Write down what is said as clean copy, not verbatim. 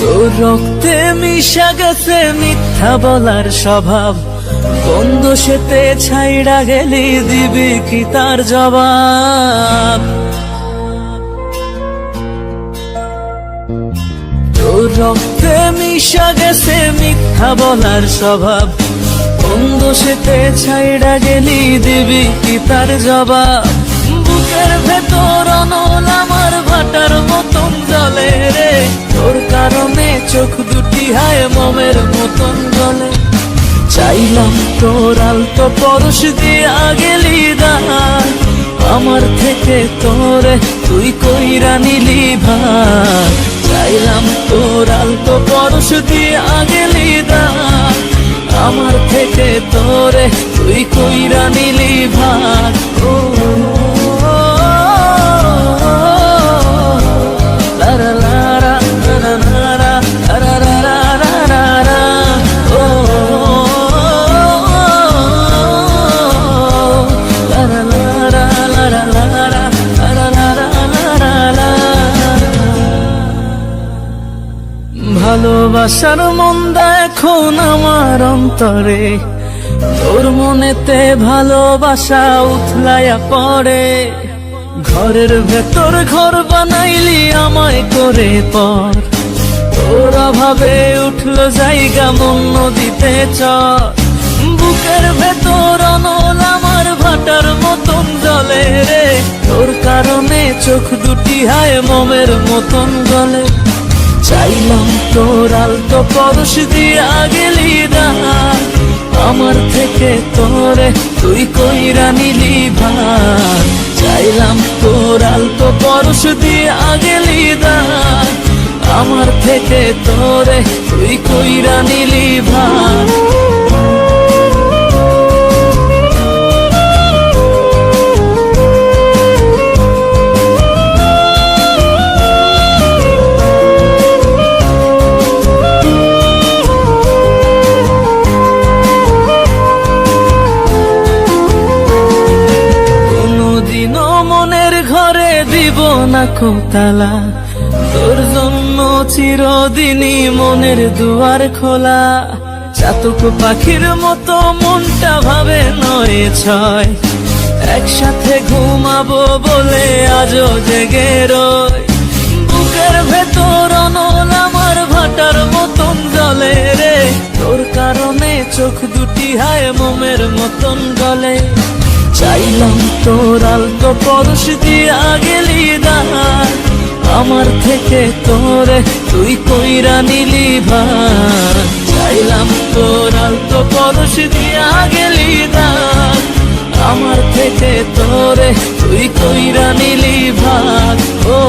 তোর রক্তে মিশা গেছে মিথ্যা বলার স্বভাব, কোন দোষেতে ছাইড়া গেলি দিবি কি তার জবাব? তোর রক্তে মিশা গেছে মিথ্যা বলার স্বভাব, কোন দোষেতে ছাইড়া গেলি দিবি কি তার জবাব? বুকের ভেতর অনল আমার ভাটার মতন জ্বলে রে, তোর কারণে চোখ দুটি হায় মোমের মতন জ্বলে। চাইলাম তোর আলতো পরশ দিয়া গেলি দান, আমার থেকে তোরে তুই কইরা নিলি ভাগ। চাইলাম তোর আলতো পরশ দিয়া গেলি দান, আমার থেকে তোরে তুই কইরা নিলি ভাগ। ও লারা লারা লারা লারা লারা লারা লারা, ও লারা লারা লারা লারা লারা লারা লারা। ভালোবাসার মন্দা এখন আমার অন্তরে, তোর মনেতে ভালোবাসা উথলাইয়া পড়ে। ঘরের ভেতর ঘর বানাইলি আমায় করে পর, তোর অভাবে উঠলো জায়গা মন নদীতে চর। বুকের ভেতর অনল আমার ভাটার মতন জ্বলে রে, তোর কারণে চোখ দুটি হায় মোমের মতন জ্বলে। চাইলাম তোর আলতো পরশ দিয়া গেলি দান, আমার থেকে তোরে তুই কইরা নিলি ভাগ। চাইলাম তোর আলতো পরশ দিয়া গেলি দান, আমার থেকে তোরে তুই কইরা নিলি ভাগ। দিব না কোতালা, তোর জন্য চিরদিনই মনের দুয়ার খোলা। চাতক পাখির মতো মনটা ভাবে নয় ছয়, একসাথে ঘুমাবো বলে আজও জেগে রই। বুকের ভেতর অনল আমার ভাটার মতন জ্বলে রে, তোর কারণে চোখ দুটি হায় মোমের মতন গলে। চাইলাম তোর আলতো পরশ দিয়া গেলি দান, আমার থেকে তোরে তুই কইরা নিলি ভাগ। চাইলাম তোর আলতো পরশ দিয়া গেলি দান, আমার থেকে তোরে তুই কইরা নিলি ভাগ। ও